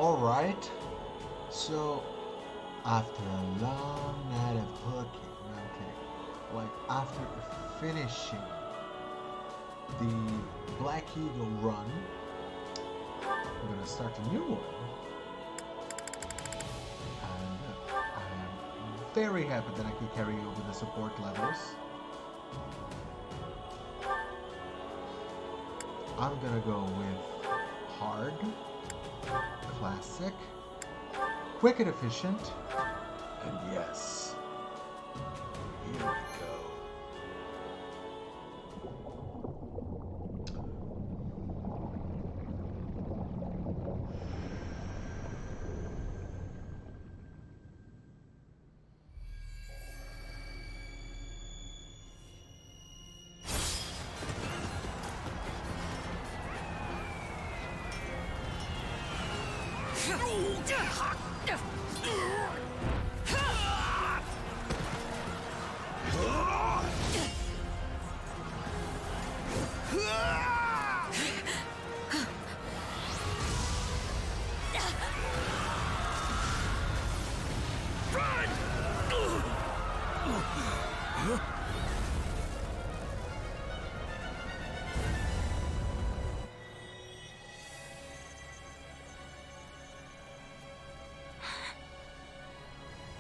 Alright, so after a long night of hooking, no, I'm kidding. Like after finishing the Black Eagle run, I'm gonna start a new one. And I am very happy that I could carry over the support levels. I'm gonna go with hard, classic, quick and efficient, and yes, here we go.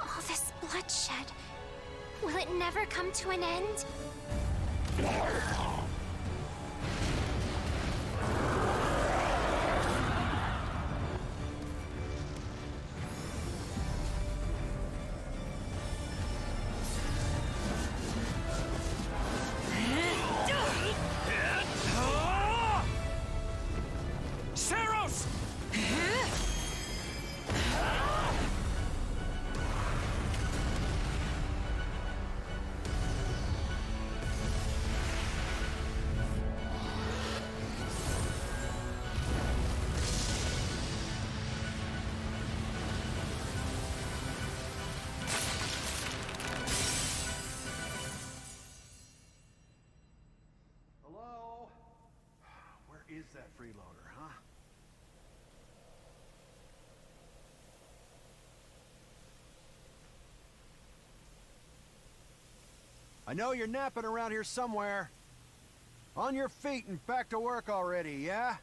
All this bloodshed. Will it never come to an end? Hello? Where is that freeloader, huh? I know you're napping around here somewhere. On your feet and back to work already, yeah?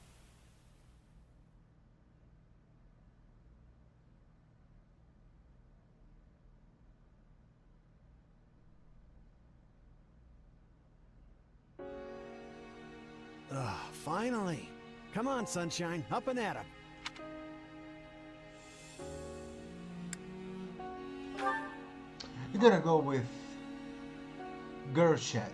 Finally. Come on, Sunshine, up and at 'em. You're gonna go with Gershed.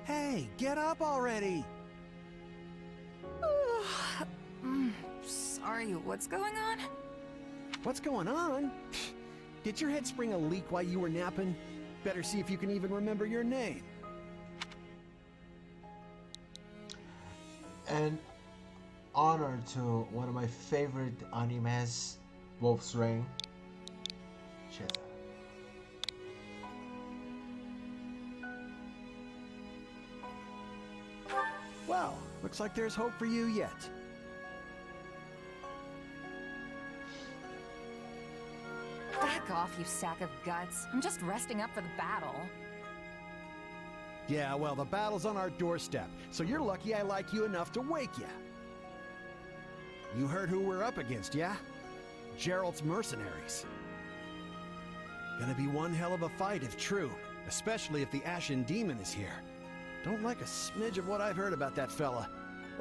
Hey, get up already! Sorry, what's going on? What's going on? Did your head spring a leak while you were napping? Better see if you can even remember your name. An honor to one of my favorite animes, Wolf's Rain. Shit. Well, looks like there's hope for you yet. Back off, you sack of guts. I'm just resting up for the battle. Yeah, well, the battle's on our doorstep, so you're lucky I like you enough to wake you. You heard who we're up against, yeah? Gerald's mercenaries. Gonna be one hell of a fight if true, especially if the Ashen Demon is here. Don't like a smidge of what I've heard about that fella.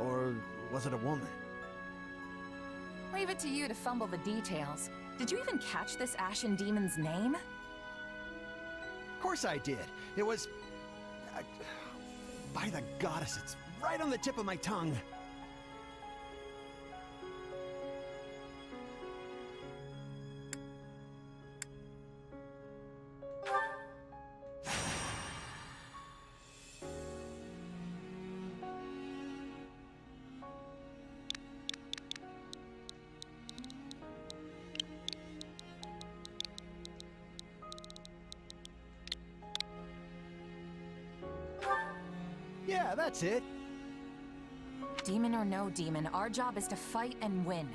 Or was it a woman? Leave it to you to fumble the details. Did you even catch this Ashen Demon's name? Of course I did. It was... by the goddess, it's right on the tip of my tongue. Yeah, that's it. Demon or no demon, our job is to fight and win.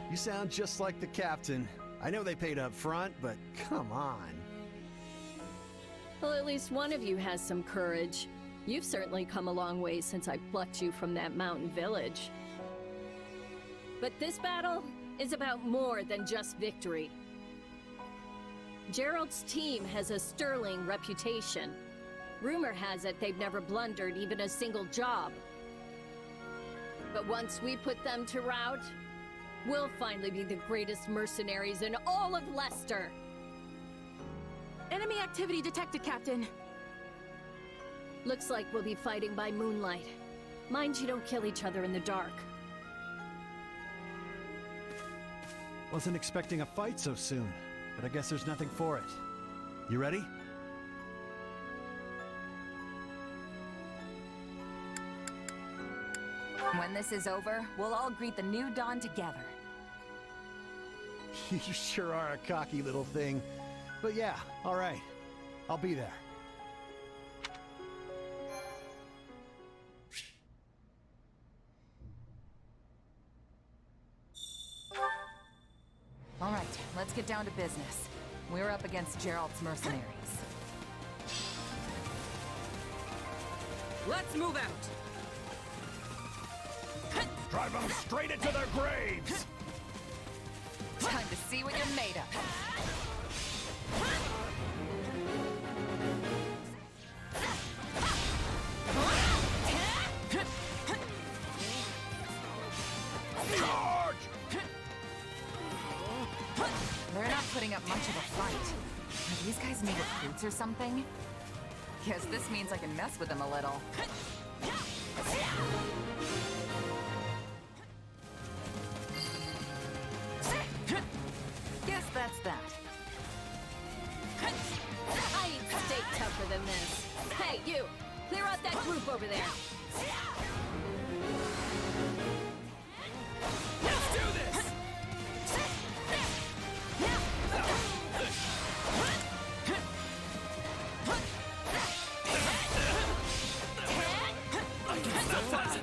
You sound just like the captain. I know they paid up front, but come on. Well, at least one of you has some courage. You've certainly come a long way since I plucked you from that mountain village. But this battle is about more than just victory. Gerald's team has a sterling reputation. Rumor has it they've never blundered even a single job. But once we put them to rout, we'll finally be the greatest mercenaries in all of Leicester. Enemy activity detected, Captain. Looks like we'll be fighting by moonlight. Mind you don't kill each other in the dark. Wasn't expecting a fight so soon, but I guess there's nothing for it. You ready? When this is over, we'll all greet the new dawn together. You sure are a cocky little thing. But yeah, all right. I'll be there. All right, let's get down to business. We're up against Gerald's mercenaries. Let's move out. Drive them straight into their graves! Time to see what you're made of. Charge! They're not putting up much of a fight. Are these guys new recruits or something? Guess this means I can mess with them a little. Guess that's that. I eat steak tougher than this. Hey, you! Clear out that group over there! Let's do this. I can still fast.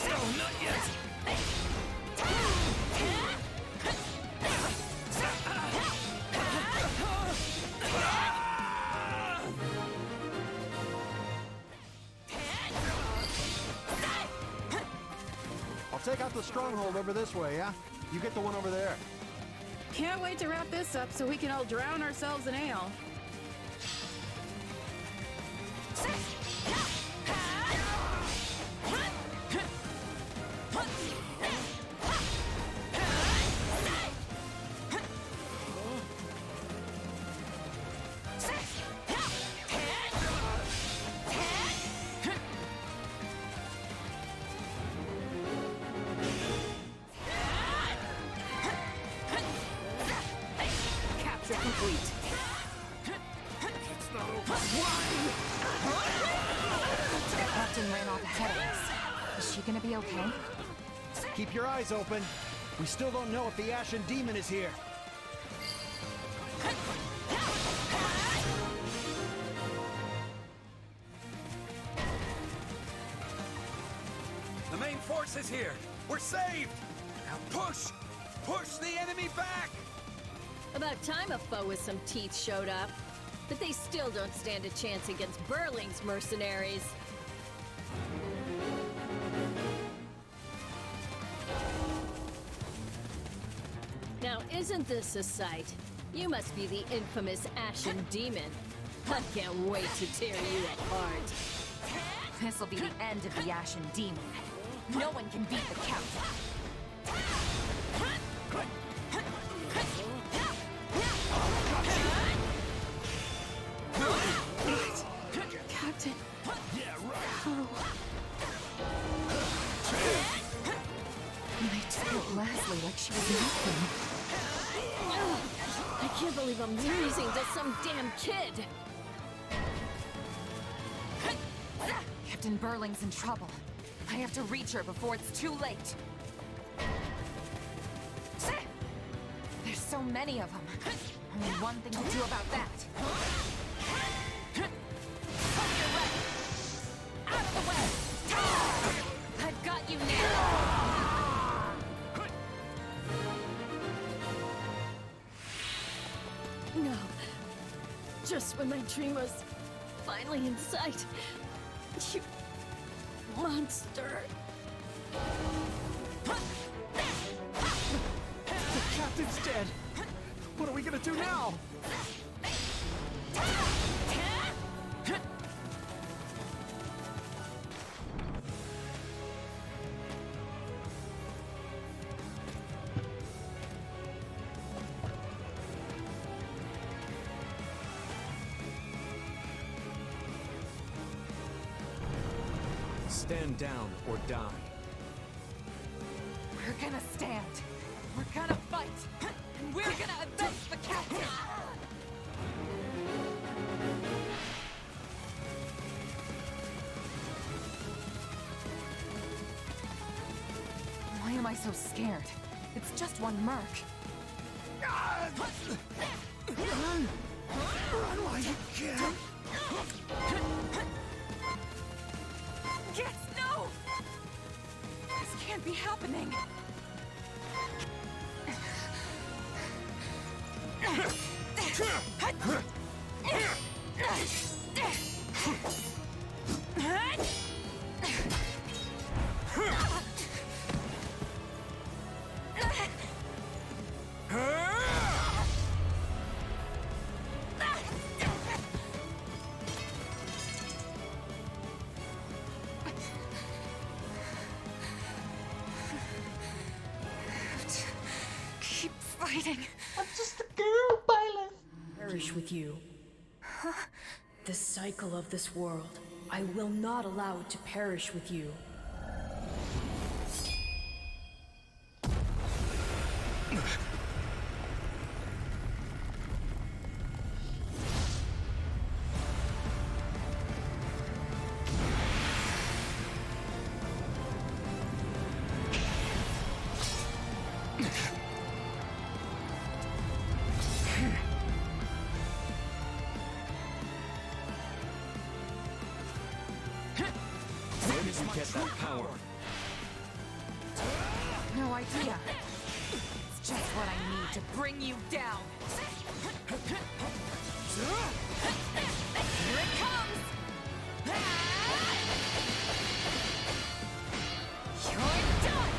No, not yet. I'll take out the stronghold over this way, yeah? You get the one over there. Can't wait to wrap this up so we can all drown ourselves in ale. Capture complete. Captain ran off ahead of us. Is she gonna be okay? Keep your eyes open. We still don't know if the Ashen Demon is here. The main force is here! We're saved! Now push! Push the enemy back! About time a foe with some teeth showed up. But they still don't stand a chance against Burling's mercenaries. Now, isn't this a sight? You must be the infamous Ashen Demon. I can't wait to tear you apart. This'll be the end of the Ashen Demon. No one can beat the Captain. Captain. They took Leslie like she was nothing. I can't believe I'm losing to some damn kid. Captain Burling's in trouble. I have to reach her before it's too late. There's so many of them. Only one thing to do about that. Just when my dream was finally in sight. You monster. The captain's dead. What are we gonna do now? Stand down or die. We're gonna stand. We're gonna fight. And we're gonna avenge the captain. Why am I so scared? It's just one merc. Run! Run while you can! Yes, no! This can't be happening. Keep fighting. I'm just a girl, Byleth. Perish with you. The cycle of this world. I will not allow it to perish with you. Where did you get that power? No idea. It's just what I need to bring you down. Here it comes! You're done!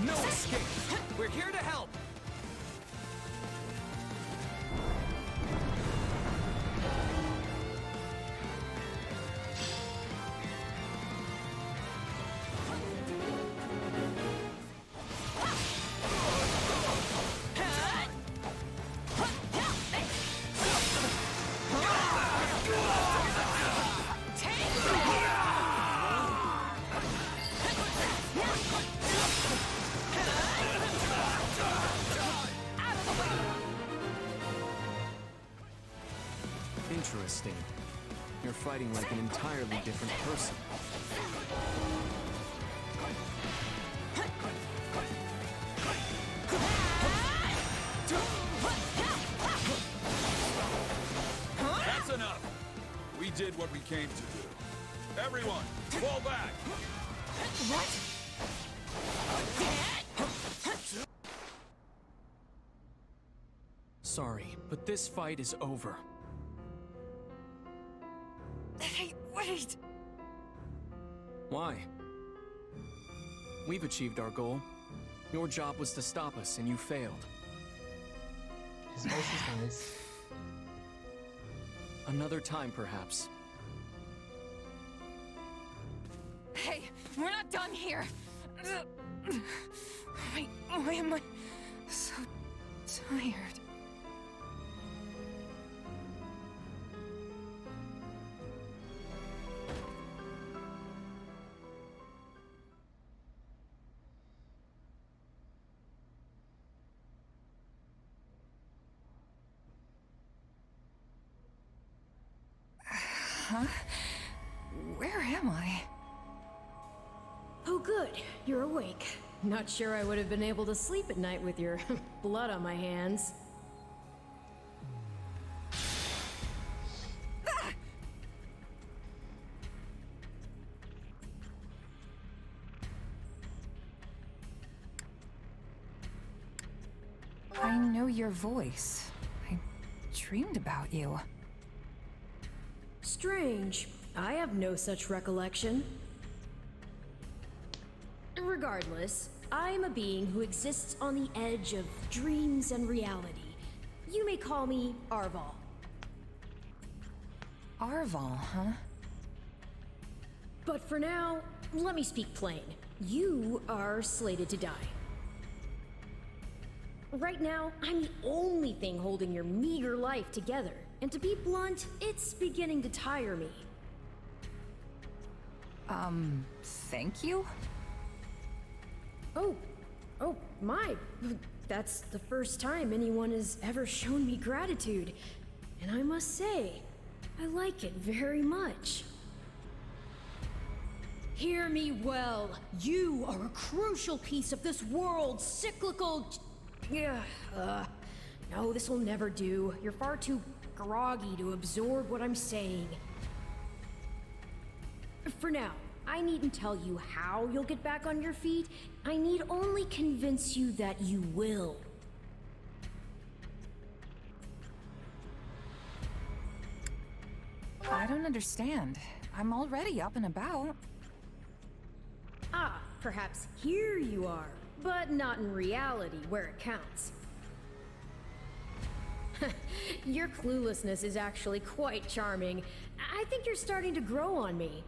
No escape! We're here to help! Interesting. You're fighting like an entirely different person. That's enough! We did what we came to do. Everyone, fall back! What? Sorry, but this fight is over. Hey, wait! Why? We've achieved our goal. Your job was to stop us, and you failed. His voice is nice. Another time, perhaps. Hey, we're not done here! Why am I so tired? Huh? Where am I? Oh good, you're awake. Not sure I would have been able to sleep at night with your blood on my hands. I know your voice. I dreamed about you. Strange. I have no such recollection. Regardless, I'm a being who exists on the edge of dreams and reality. You may call me Arval. Arval, huh? But for now, let me speak plain. You are slated to die. Right now, I'm the only thing holding your meager life together. And to be blunt, it's beginning to tire me. Thank you? Oh, my. That's the first time anyone has ever shown me gratitude. And I must say, I like it very much. Hear me well. You are a crucial piece of this world's cyclical... No, this will never do. You're far too groggy to absorb what I'm saying. For now, I needn't tell you how you'll get back on your feet. I need only convince you that you will. I don't understand. I'm already up and about. Ah, perhaps here you are, but not in reality where it counts. Your cluelessness is actually quite charming. I think you're starting to grow on me.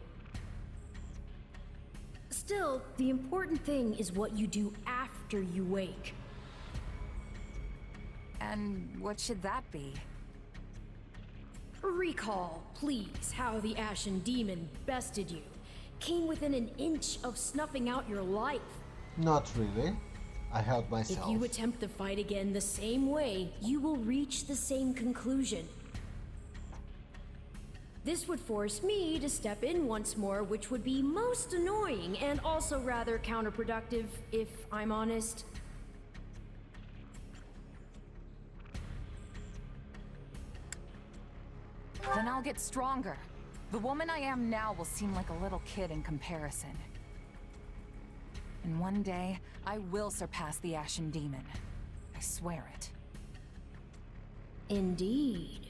Still, the important thing is what you do after you wake. And what should that be? Recall, please, how the Ashen Demon bested you. Came within an inch of snuffing out your life. Not really. I held myself. If you attempt the fight again the same way, you will reach the same conclusion. This would force me to step in once more, which would be most annoying and also rather counterproductive, if I'm honest. Then I'll get stronger. The woman I am now will seem like a little kid in comparison. And one day, I will surpass the Ashen Demon. I swear it. Indeed.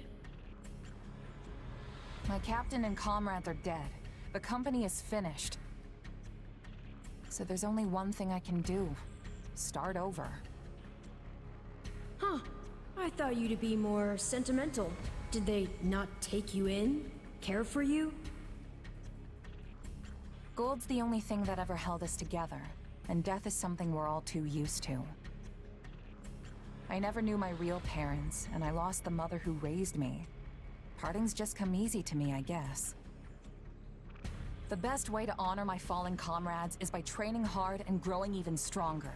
My captain and comrades are dead. The company is finished. So there's only one thing I can do. Start over. Huh. I thought you to be more sentimental. Did they not take you in? Care for you? Gold's the only thing that ever held us together, and death is something we're all too used to. I never knew my real parents, and I lost the mother who raised me. Partings just come easy to me, I guess. The best way to honor my fallen comrades is by training hard and growing even stronger.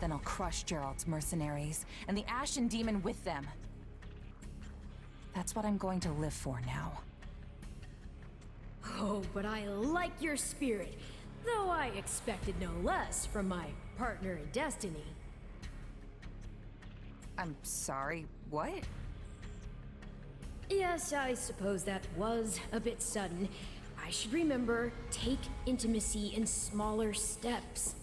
Then I'll crush Gerald's mercenaries, and the Ashen Demon with them. That's what I'm going to live for now. Oh, but I like your spirit, though I expected no less from my partner in destiny. I'm sorry, what? Yes, I suppose that was a bit sudden. I should remember, take intimacy in smaller steps.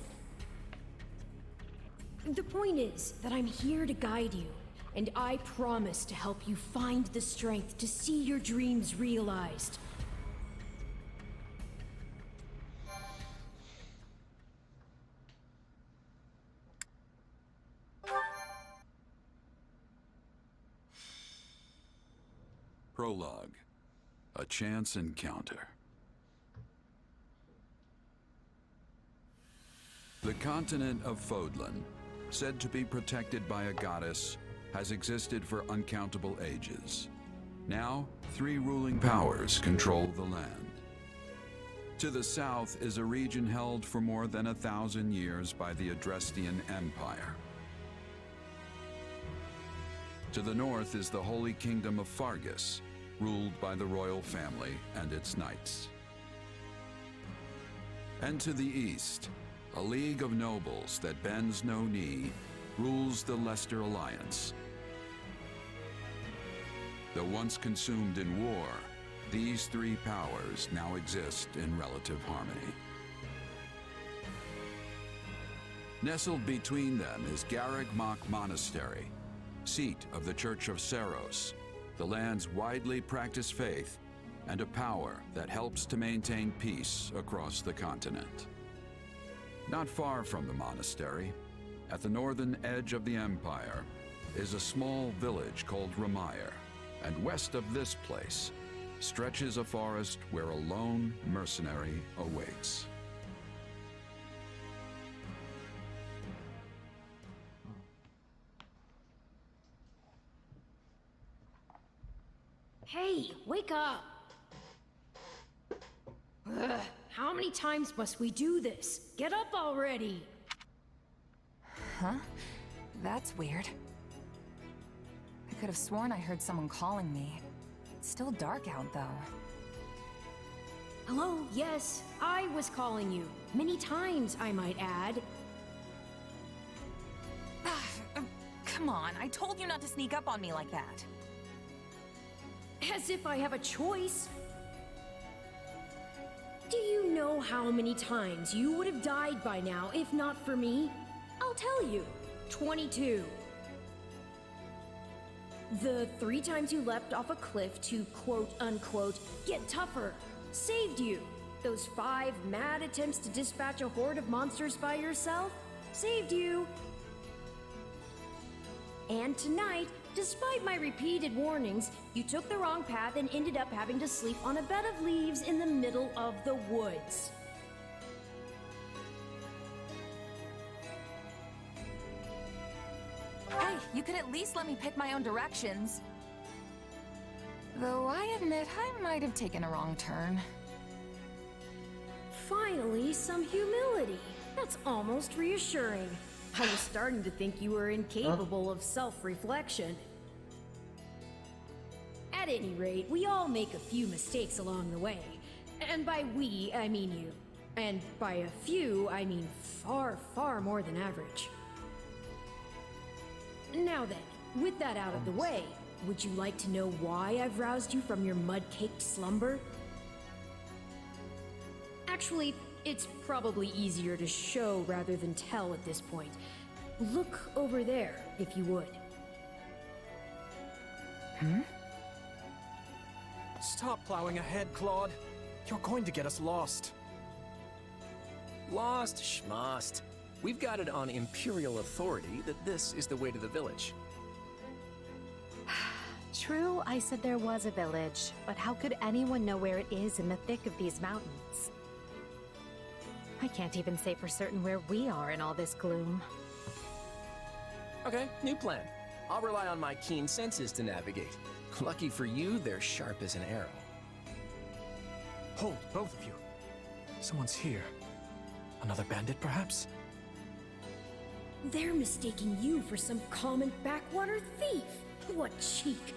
The point is that I'm here to guide you, and I promise to help you find the strength to see your dreams realized. Prologue. A chance encounter. The continent of Fodlan, said to be protected by a goddess, has existed for uncountable ages. Now, 3 ruling powers control the land. To the south is a region held for more than 1,000 years by the Adrestian Empire. To the north is the Holy Kingdom of Fargus, ruled by the royal family and its knights. And to the east, a league of nobles that bends no knee, rules the Leicester Alliance. Though once consumed in war, these 3 powers now exist in relative harmony. Nestled between them is Garreg Mach Monastery, seat of the Church of Seros, the land's widely practiced faith, and a power that helps to maintain peace across the continent. Not far from the monastery, at the northern edge of the empire, is a small village called Ramayr, and west of this place stretches a forest where a lone mercenary awaits. Hey, wake up! Ugh, how many times must we do this? Get up already! Huh? That's weird. I could have sworn I heard someone calling me. It's still dark out, though. Hello, yes, I was calling you. Many times, I might add. Come on, I told you not to sneak up on me like that. As if I have a choice. Do you know how many times you would have died by now if not for me? I'll tell you. 22. The 3 times you leapt off a cliff to quote-unquote get tougher saved you. Those 5 mad attempts to dispatch a horde of monsters by yourself saved you. And tonight, despite my repeated warnings, you took the wrong path and ended up having to sleep on a bed of leaves in the middle of the woods. Hey, you could at least let me pick my own directions. Though I admit I might have taken a wrong turn. Finally, some humility. That's almost reassuring. I was starting to think you were incapable of self-reflection. At any rate, we all make a few mistakes along the way. And by we, I mean you. And by a few, I mean far, far more than average. Now then, with that out of the way, would you like to know why I've roused you from your mud-caked slumber? Actually, it's probably easier to show rather than tell at this point. Look over there, if you would. Stop plowing ahead, Claude. You're going to get us lost. Lost schmost. We've got it on Imperial authority that this is the way to the village. True, I said there was a village, but how could anyone know where it is in the thick of these mountains? I can't even say for certain where we are in all this gloom. Okay, new plan. I'll rely on my keen senses to navigate. Lucky for you, they're sharp as an arrow. Hold, both of you. Someone's here. Another bandit, perhaps? They're mistaking you for some common backwater thief. What cheek.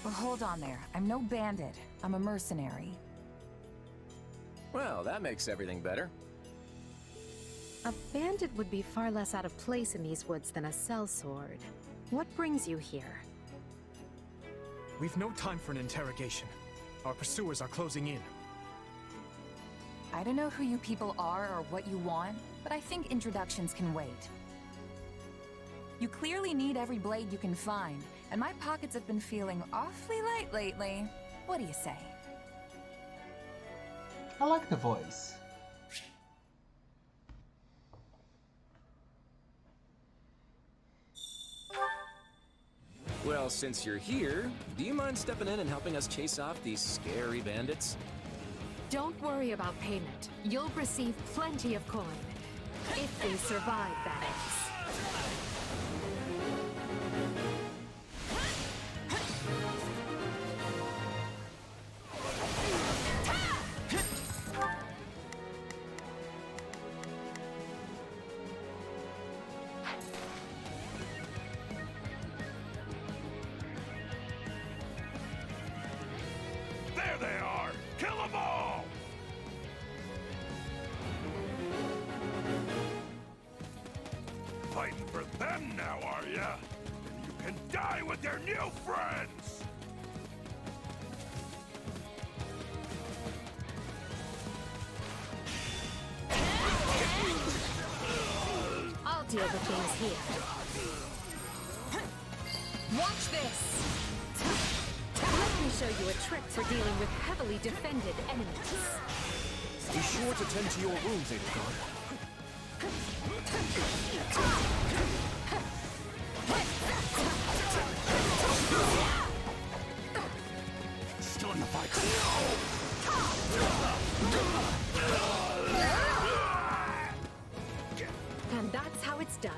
Well, hold on there. I'm no bandit. I'm a mercenary. Well, that makes everything better. A bandit would be far less out of place in these woods than a sellsword. What brings you here? We've no time for an interrogation. Our pursuers are closing in. I don't know who you people are or what you want, but I think introductions can wait. You clearly need every blade you can find, and my pockets have been feeling awfully light lately. What do you say? I like the voice. Well, since you're here, do you mind stepping in and helping us chase off these scary bandits? Don't worry about payment. You'll receive plenty of coin. If they survive, that is. There they are! Kill them all! Fighting for them now, are ya? Then you can die with your new friends! I'll deal with things here. this! Let me show you a trick for dealing with heavily defended enemies. Be sure to tend to your wounds, Edelgard. Still in the fight. And that's how it's done.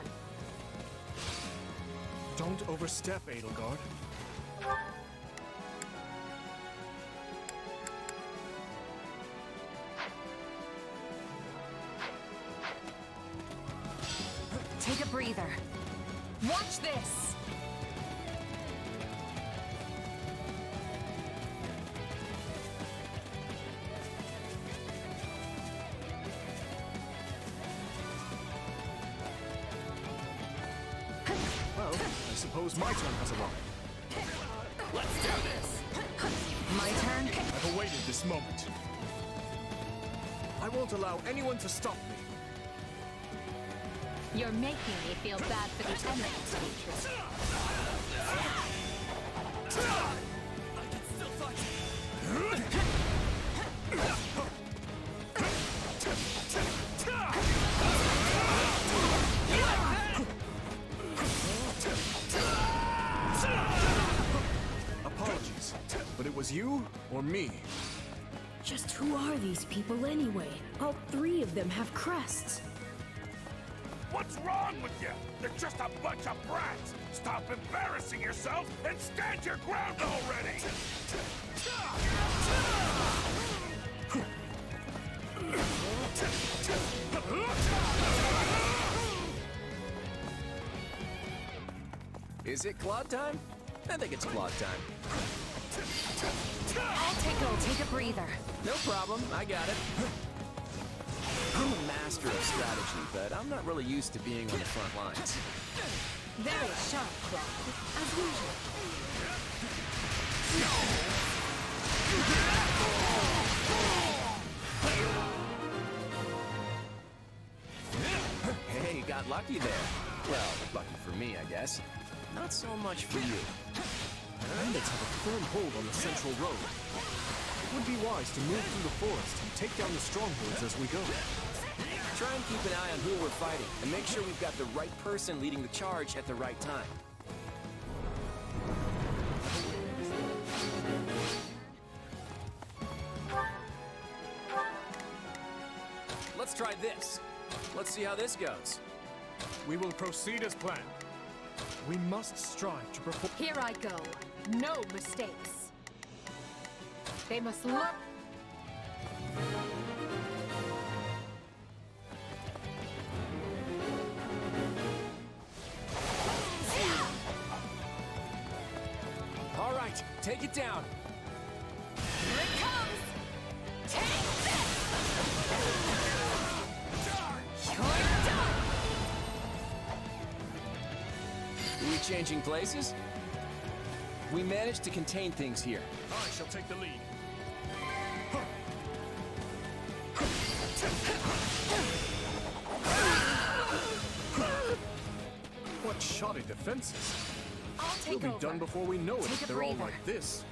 Don't overstep, Edelgard. Take a breather. Watch this! Well, I suppose my turn has arrived. Let's do this! My turn? I've awaited this moment. I won't allow anyone to stop me. You're making me feel bad for the enemy. I can still fight! Apologies, but it was you or me. Just who are these people anyway? All three of them have crests. What's wrong with you? They're just a bunch of brats! Stop embarrassing yourself and stand your ground already! Is it Claude time? I think it's Claude time. I'll take a breather. No problem, I got it. I'm a master of strategy, but I'm not really used to being on the front lines. Very sharp, Claude, as usual. Hey, got lucky there. Well, lucky for me, I guess. Not so much for you. Bandits have a firm hold on the central road. It would be wise to move through the forest and take down the strongholds as we go. Try and keep an eye on who we're fighting, and make sure we've got the right person leading the charge at the right time. Let's try this. Let's see how this goes. We will proceed as planned. We must strive to perform. Here I go. No mistakes. They must look. All right, take it down. Here it comes! Take this! You're done! Are we changing places? We managed to contain things here. I shall take the lead. What shoddy defenses. I'll We'll take be over. done before we know it Take if a they're all breather. like this.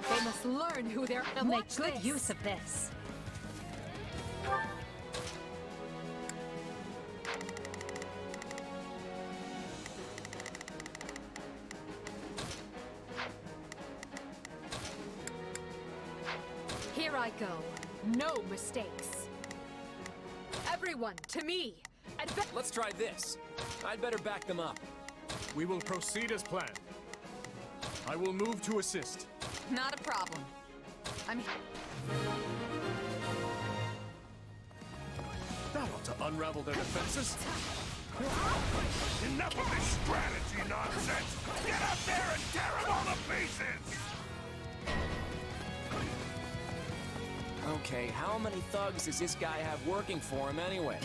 They must learn who they're. They'll make Watch good this. use of this. Here I go. No mistakes. Everyone, to me. Let's try this. I'd better back them up. We will proceed as planned. I will move to assist. Not a problem. I'm That ought to unravel their defenses. Enough of this strategy nonsense! Get up there and tear them all to pieces! Okay, how many thugs does this guy have working for him anyway?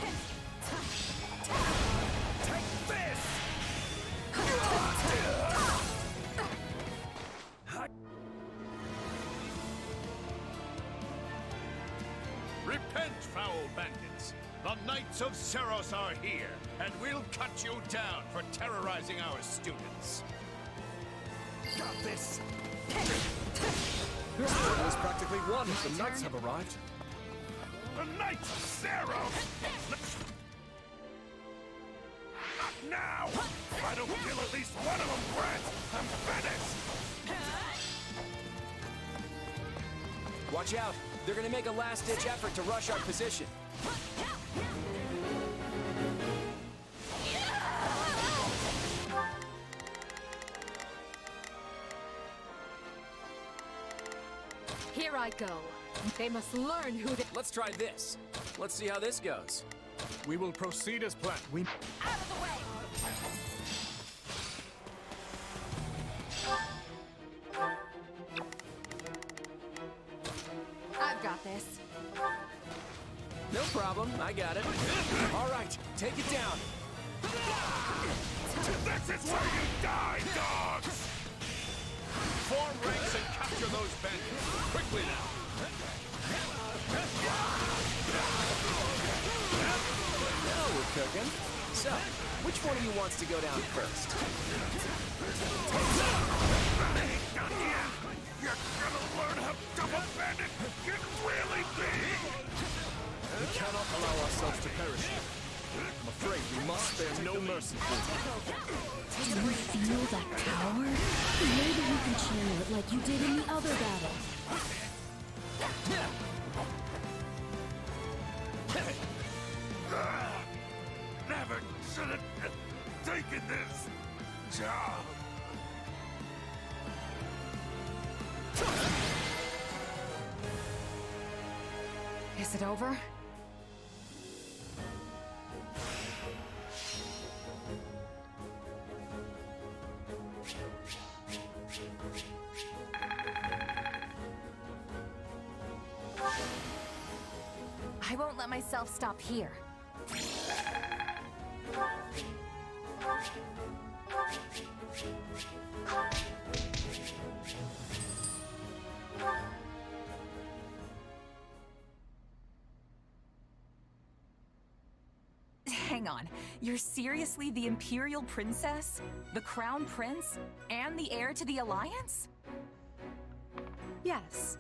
Take this! foul bandits. The Knights of Seros are here, and we'll cut you down for terrorizing our students. Got this! Your struggle is practically won. The Knights have arrived. The Knights of Seros! Not now! If I don't kill at least one of them, Brent, I'm finished! Watch out! They're gonna make a last-ditch effort to rush our position. Here I go. They must learn who they— Let's try this. Let's see how this goes. We will proceed as planned. Out of the way! I've got this. No problem, I got it. All right, take it down. This is where you die, dogs! Form ranks and capture those bandits. Quickly now! Now we're cooking. So, which one of you wants to go down first? Done yet! You're gonna learn how double bandit can really be! We cannot allow ourselves to perish. I'm afraid we must spare no mercy. Do you feel that power? Maybe you can channel it like you did in the other battle. Never should have taken this job. Is it over? I won't let myself stop here. Hang on, you're seriously the Imperial Princess? The Crown Prince? And the heir to the Alliance? Yes.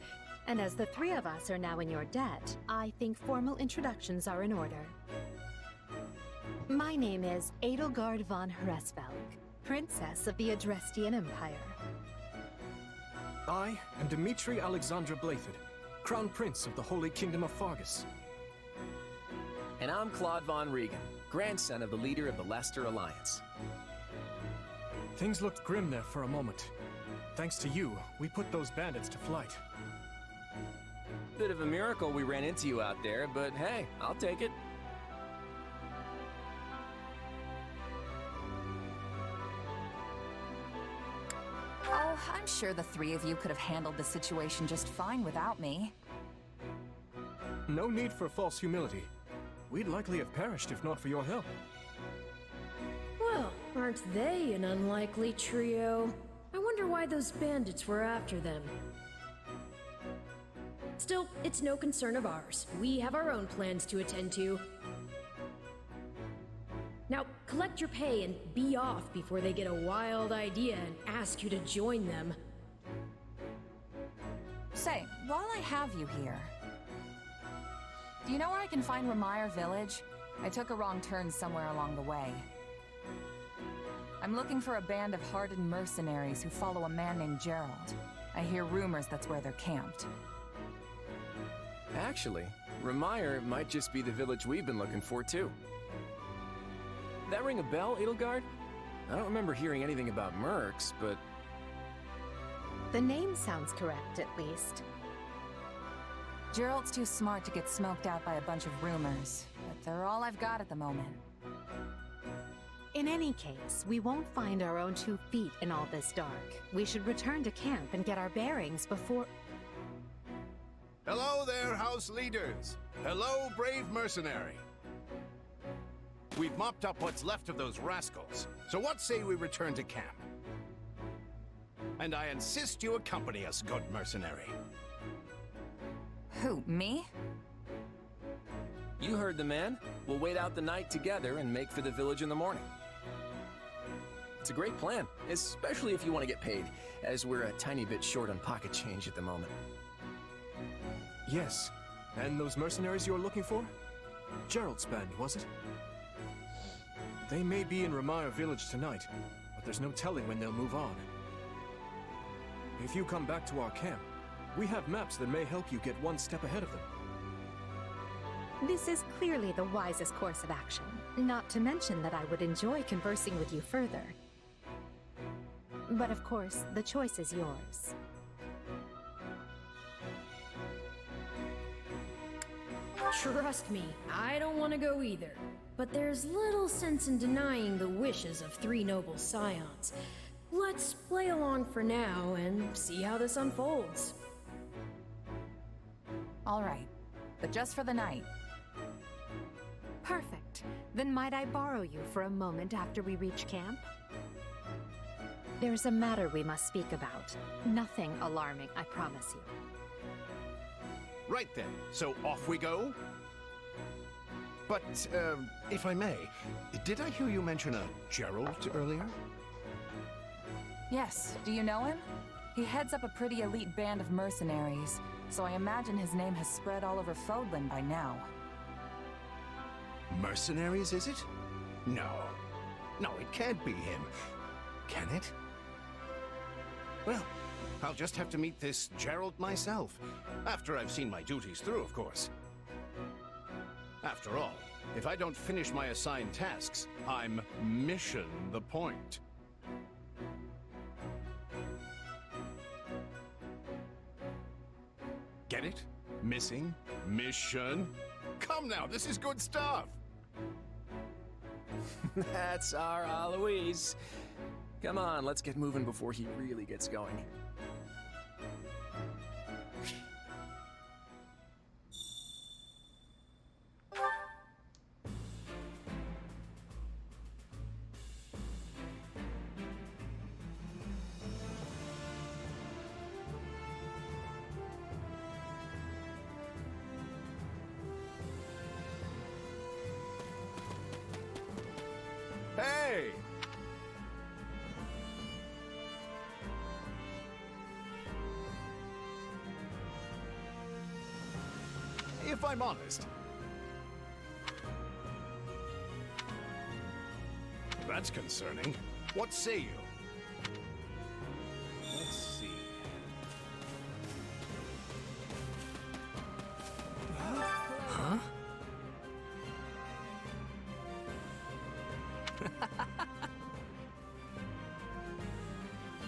And as the three of us are now in your debt, I think formal introductions are in order. My name is Edelgard von Hresvelg, Princess of the Adrestian Empire. I am Dmitri Alexandra Blathid, Crown Prince of the Holy Kingdom of Fargus. And I'm Claude von Regan, grandson of the leader of the Leicester Alliance. Things looked grim there for a moment. Thanks to you, we put those bandits to flight. Bit of a miracle we ran into you out there, but hey, I'll take it. Oh, I'm sure the three of you could have handled the situation just fine without me. No need for false humility. We'd likely have perished if not for your help. Well, aren't they an unlikely trio? I wonder why those bandits were after them. Still, it's no concern of ours. We have our own plans to attend to. Now, collect your pay and be off before they get a wild idea and ask you to join them. Say, while I have you here, do you know where I can find Remire Village? I took a wrong turn somewhere along the way. I'm looking for a band of hardened mercenaries who follow a man named Gerald. I hear rumors that's where they're camped. Actually, Remire might just be the village we've been looking for, too. That ring a bell, Edelgard? I don't remember hearing anything about mercs, but... The name sounds correct, at least. Gerald's too smart to get smoked out by a bunch of rumors, but they're all I've got at the moment. In any case, we won't find our own 2 feet in all this dark. We should return to camp and get our bearings before... Hello there, house leaders. Hello, brave mercenary. We've mopped up what's left of those rascals, so what say we return to camp? And I insist you accompany us, good mercenary. Who, me? You heard the man. We'll wait out the night together and make for the village in the morning. It's a great plan, especially if you want to get paid, as we're a tiny bit short on pocket change at the moment. Yes. And those mercenaries you're looking for? Gerald's band, was it? They may be in Ramire village tonight, but there's no telling when they'll move on. If you come back to our camp, we have maps that may help you get one step ahead of them. This is clearly the wisest course of action, not to mention that I would enjoy conversing with you further. But of course, the choice is yours. Trust me, I don't want to go either. But there's little sense in denying the wishes of three noble scions. Let's play along for now and see how this unfolds. All right, but just for the night. Perfect. Then might I borrow you for a moment after we reach camp? There's a matter we must speak about. Nothing alarming, I promise you. Right then, so off we go? But, if I may, did I hear you mention a Gerald earlier? Yes, do you know him? He heads up a pretty elite band of mercenaries, so I imagine his name has spread all over Fodlan by now. Mercenaries, is it? No. No, it can't be him. Can it? Well, I'll just have to meet this Gerald myself. After I've seen my duties through, of course. After all, if I don't finish my assigned tasks, I'm mission the point. Get it? Missing? Mission? Come now, this is good stuff! That's our Aloise. Come on, let's get moving before he really gets going. Hey! If I'm honest, that's concerning. What say you? Let's see. Huh?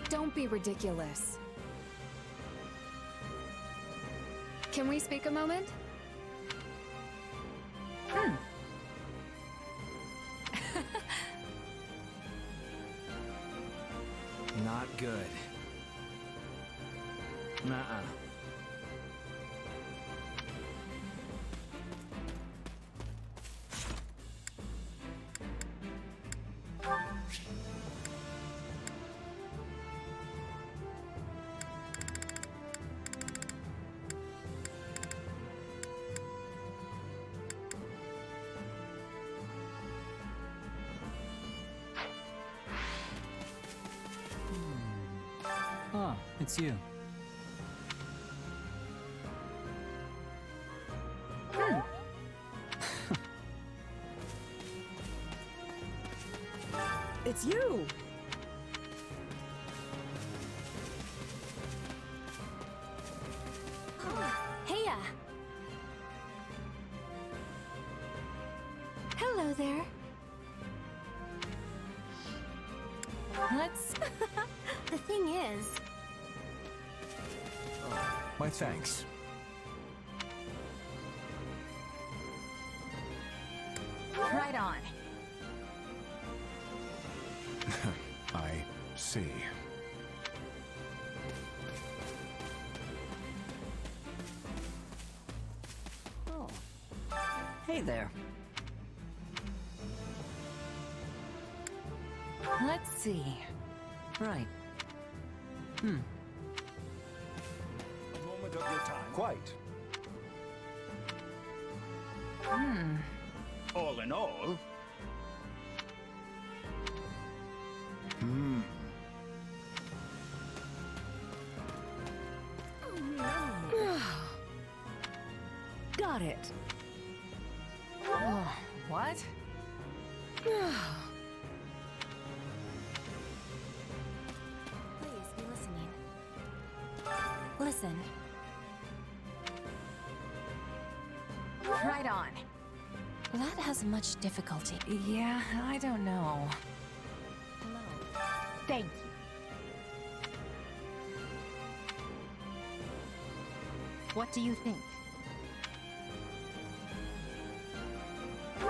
Don't be ridiculous. Can we speak a moment? Not good. Nuh-uh. Ah, it's you. It's you! Heya! Hello there. Let's... The thing is... My thanks. Right on. I see. Oh. Hey there. Let's see. Right. A moment of your time. Quite. All in all... Got it. What? Please be listening. Listen. Right on. That has much difficulty. Yeah, I don't know. Hello. Thank you. What do you think?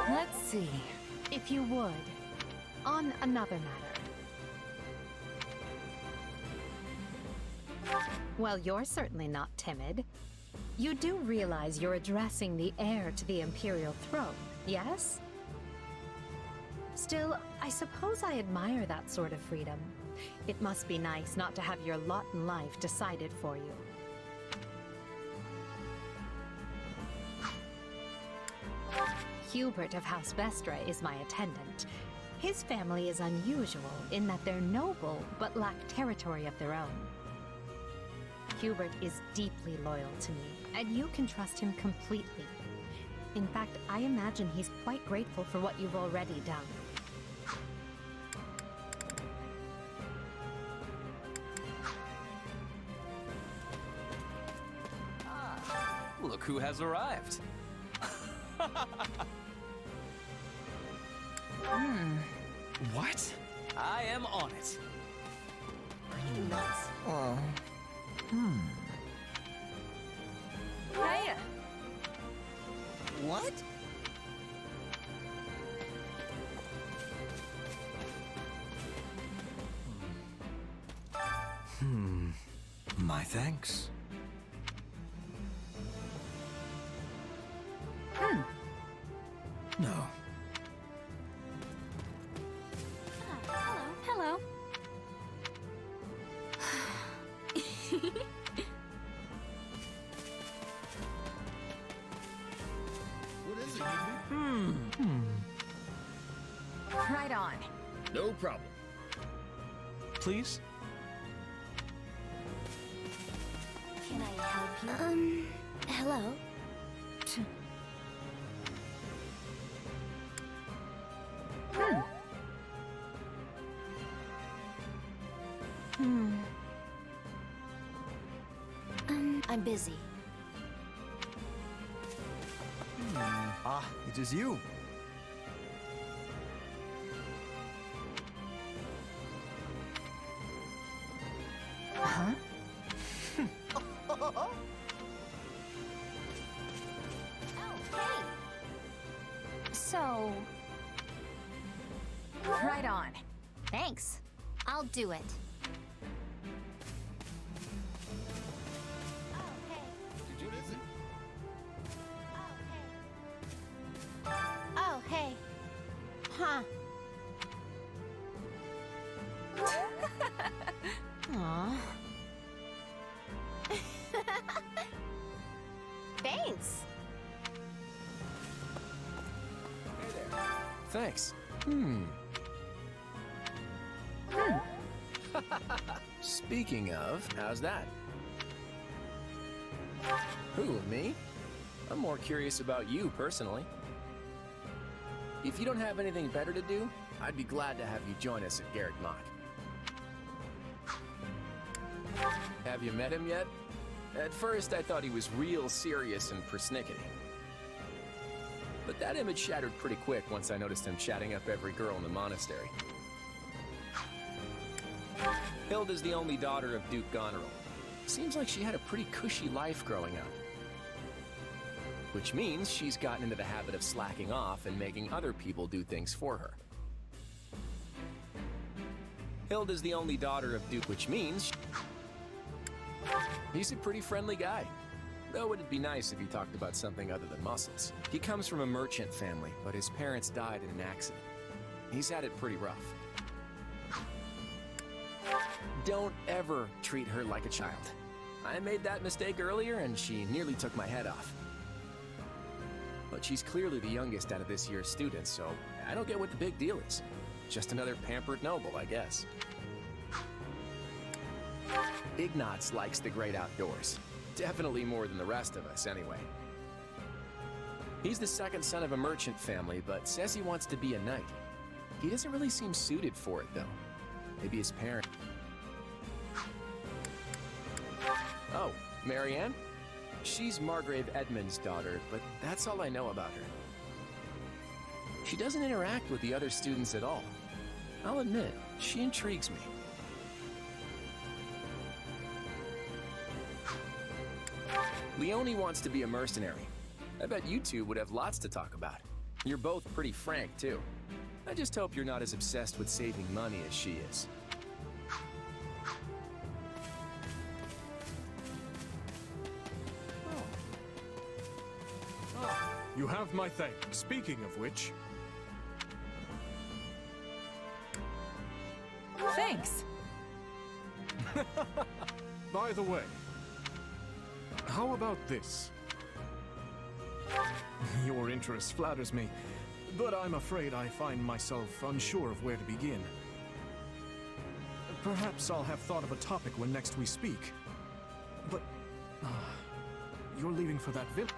Let's see. If you would, on another matter. Well, you're certainly not timid. You do realize you're addressing the heir to the Imperial throne, yes? Still, I suppose I admire that sort of freedom. It must be nice not to have your lot in life decided for you. Hubert of House Vestra is my attendant. His family is unusual in that they're noble but lack territory of their own. Hubert is deeply loyal to me, and you can trust him completely. In fact, I imagine he's quite grateful for what you've already done. Look who has arrived. What? I am on it. Are you nuts? Hey! What? My thanks. No. Hello. What is it, Right on. No problem. Please? Can I help you? Hello? I'm busy. Ah, it is you. Huh? Oh, hey! So... Right on. Thanks. I'll do it. Oh, hey. Huh. Aw. Thanks. Thanks. Speaking of, how's that? Who, me? I'm more curious about you, personally. If you don't have anything better to do, I'd be glad to have you join us at Garrett Mock. Have you met him yet? At first, I thought he was real serious and persnickety. But that image shattered pretty quick once I noticed him chatting up every girl in the monastery. Hilda's the only daughter of Duke Goneril. Seems like she had a pretty cushy life growing up. Which means she's gotten into the habit of slacking off and making other people do things for her. Hilda's the only daughter of Duke, which means he's a pretty friendly guy. Though it'd be nice if he talked about something other than muscles. He comes from a merchant family, but his parents died in an accident. He's had it pretty rough. Don't ever treat her like a child. I made that mistake earlier and she nearly took my head off. But she's clearly the youngest out of this year's students, so I don't get what the big deal is. Just another pampered noble, I guess. Ignatz likes the great outdoors. Definitely more than the rest of us, anyway. He's the second son of a merchant family, but says he wants to be a knight. He doesn't really seem suited for it, though. Maybe his parents... Oh, Marianne? She's Margrave Edmund's daughter, but that's all I know about her. She doesn't interact with the other students at all. I'll admit, she intrigues me. Leone wants to be a mercenary. I bet you two would have lots to talk about. You're both pretty frank, too. I just hope you're not as obsessed with saving money as she is. You have my thanks. Speaking of which... Thanks. By the way, how about this? Your interest flatters me, but I'm afraid I find myself unsure of where to begin. Perhaps I'll have thought of a topic when next we speak. But... you're leaving for that village?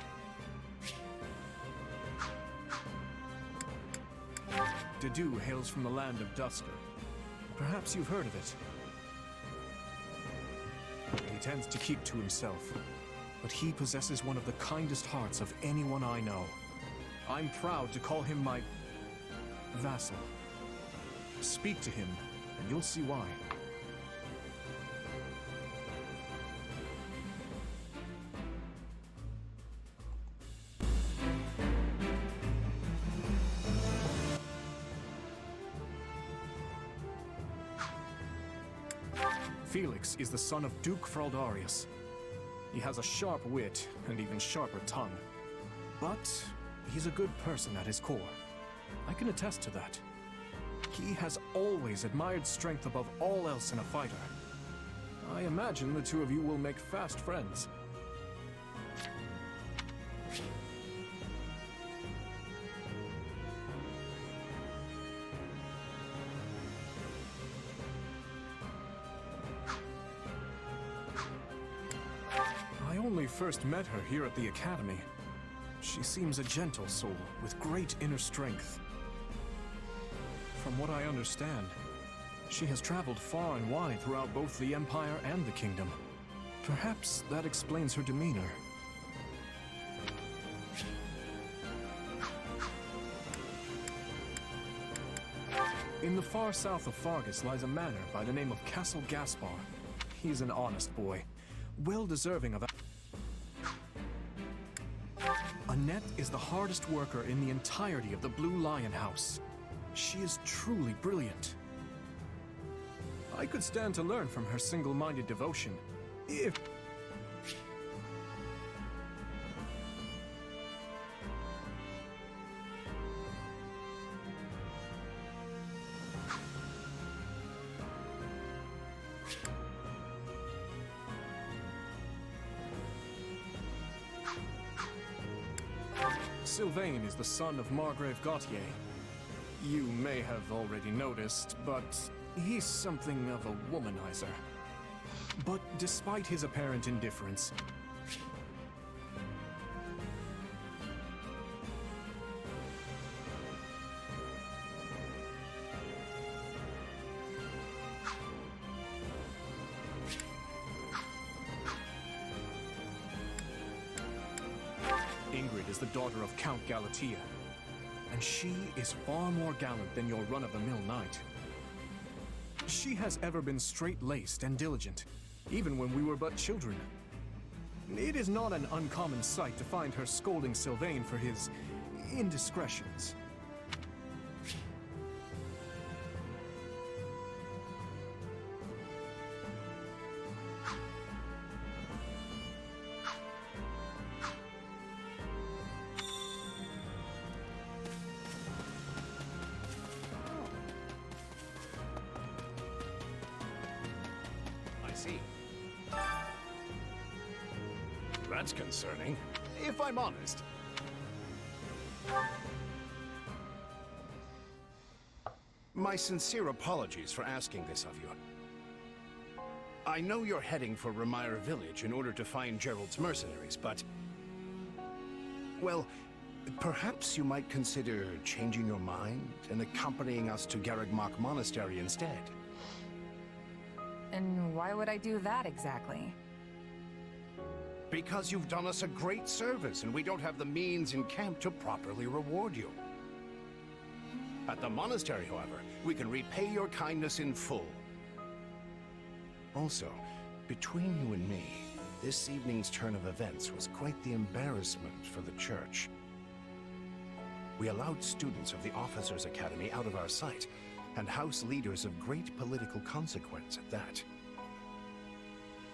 Dedu hails from the land of Dusker. Perhaps you've heard of it. He tends to keep to himself, but he possesses one of the kindest hearts of anyone I know. I'm proud to call him my vassal. Speak to him, and you'll see why. Felix is the son of Duke Fraldarius. He has a sharp wit and even sharper tongue. But he's a good person at his core. I can attest to that. He has always admired strength above all else in a fighter. I imagine the two of you will make fast friends. I only first met her here at the academy. She seems a gentle soul with great inner strength. From what I understand, she has traveled far and wide throughout both the Empire and the Kingdom. Perhaps that explains her demeanor. In the far south of Fargus lies a manor by the name of Castle Gaspar. He's an honest boy, well deserving of... Annette is the hardest worker in the entirety of the Blue Lion House. She is truly brilliant. I could stand to learn from her single-minded devotion, if... Sylvain is the son of Margrave Gautier. You may have already noticed, but he's something of a womanizer. But despite his apparent indifference, Ingrid is the daughter of Count Galatea, and she is far more gallant than your run-of-the-mill knight. She has ever been straight-laced and diligent, even when we were but children. It is not an uncommon sight to find her scolding Sylvain for his indiscretions. That's concerning, if I'm honest. My sincere apologies for asking this of you. I know you're heading for Remire Village in order to find Gerald's mercenaries, but... well, perhaps you might consider changing your mind and accompanying us to Garrigmach Monastery instead. And why would I do that exactly? Because you've done us a great service, and we don't have the means in camp to properly reward you. At the monastery, however, we can repay your kindness in full. Also, between you and me, this evening's turn of events was quite the embarrassment for the church. We allowed students of the Officers' Academy out of our sight, and house leaders of great political consequence at that.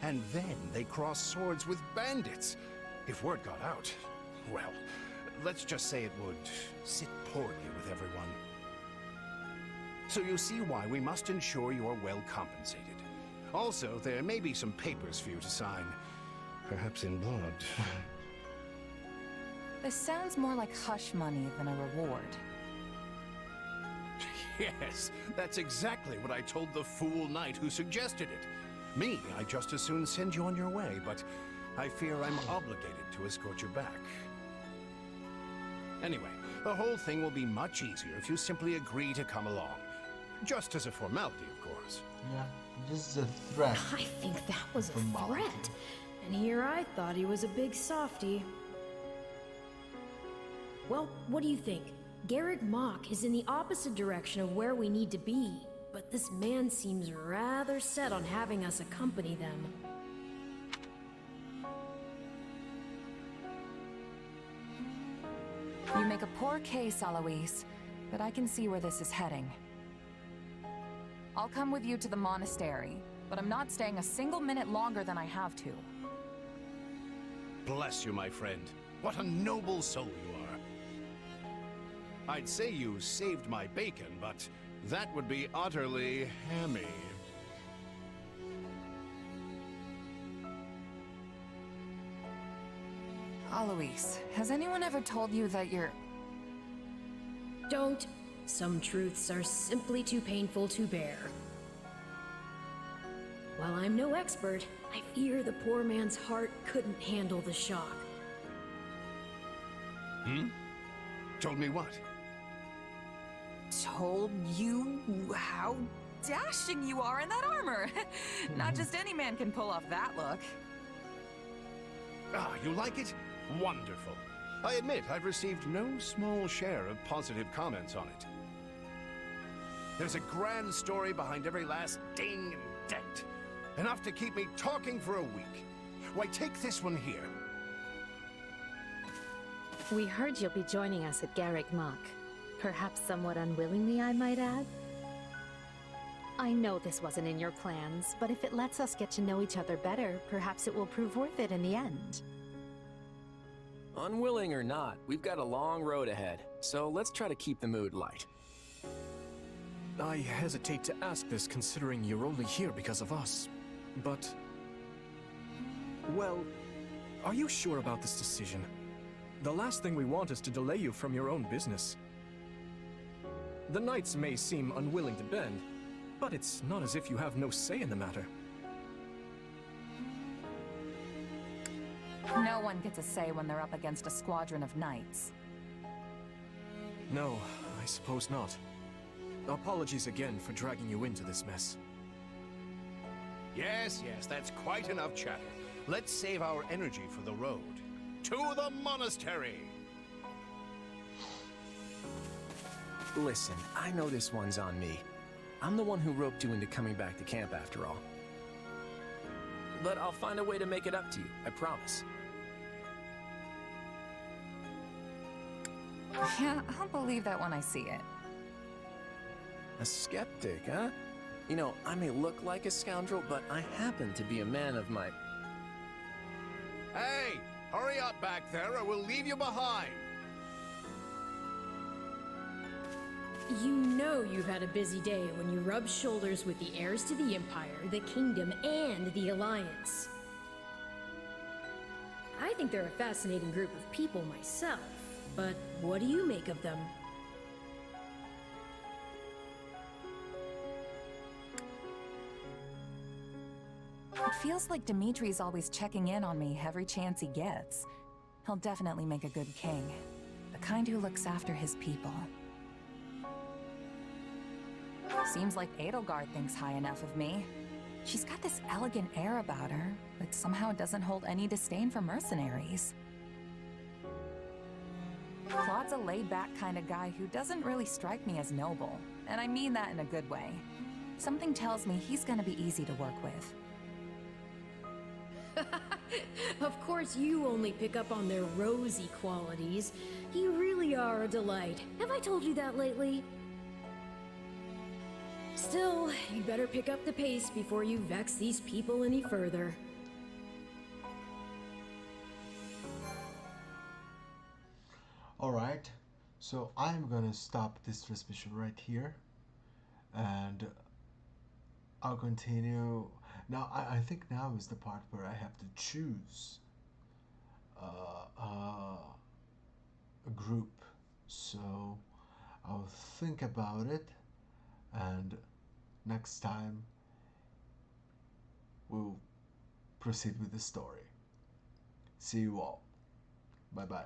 And then they crossed swords with bandits. If word got out, well, let's just say it would sit poorly with everyone. So you see why we must ensure you are well compensated. Also, there may be some papers for you to sign, perhaps in blood. This sounds more like hush money than a reward. Yes, that's exactly what I told the fool knight who suggested it. Me, I'd just as soon send you on your way, but I fear I'm obligated to escort you back. Anyway, the whole thing will be much easier if you simply agree to come along. Just as a formality, of course. Yeah, this is a threat. I think that was a threat. And here I thought he was a big softy. Well, what do you think? Garrigmach is in the opposite direction of where we need to be, but this man seems rather set on having us accompany them. You make a poor case, Alois, but I can see where this is heading. I'll come with you to the monastery, but I'm not staying a single minute longer than I have to. Bless you, my friend. What a noble soul you are. I'd say you saved my bacon, but that would be utterly hammy. Alois, has anyone ever told you that you're... Don't. Some truths are simply too painful to bear. While I'm no expert, I fear the poor man's heart couldn't handle the shock. Told me what? Told you how dashing you are in that armor. Not just any man can pull off that look. Ah, you like it? Wonderful. I admit I've received no small share of positive comments on it. There's a grand story behind every last ding and dent. Enough to keep me talking for a week. Why, take this one here. We heard you'll be joining us at Garrigmach. Perhaps somewhat unwillingly, I might add. I know this wasn't in your plans, but if it lets us get to know each other better, perhaps it will prove worth it in the end. Unwilling or not, we've got a long road ahead, so let's try to keep the mood light. I hesitate to ask this considering you're only here because of us, but... well, are you sure about this decision? The last thing we want is to delay you from your own business. The knights may seem unwilling to bend, but it's not as if you have no say in the matter. No one gets a say when they're up against a squadron of knights. No, I suppose not. Apologies again for dragging you into this mess. Yes, that's quite enough chatter. Let's save our energy for the road. To the monastery! Listen, I know this one's on me. I'm the one who roped you into coming back to camp after all. But I'll find a way to make it up to you, I promise. Yeah, I'll believe that when I see it. A skeptic, huh? You know, I may look like a scoundrel, but I happen to be a man of my... Hey! Hurry up back there or we'll leave you behind! You know you've had a busy day when you rub shoulders with the heirs to the Empire, the Kingdom, and the Alliance. I think they're a fascinating group of people myself, But what do you make of them? It feels like Dimitri's always checking in on me every chance he gets. He'll definitely make a good king. The kind who looks after his people. Seems like Edelgard thinks high enough of me. She's got this elegant air about her, but somehow doesn't hold any disdain for mercenaries. Claude's a laid-back kind of guy who doesn't really strike me as noble, and I mean that in a good way. Something tells me he's gonna be easy to work with. Of course you only pick up on their rosy qualities. You really are a delight. Have I told you that lately? Still, you'd better pick up the pace before you vex these people any further. Alright, so I'm gonna stop this transmission right here, and I'll continue. Now, I think now is the part where I have to choose a group. So I'll think about it, and next time we'll proceed with the story. See you all. Bye bye.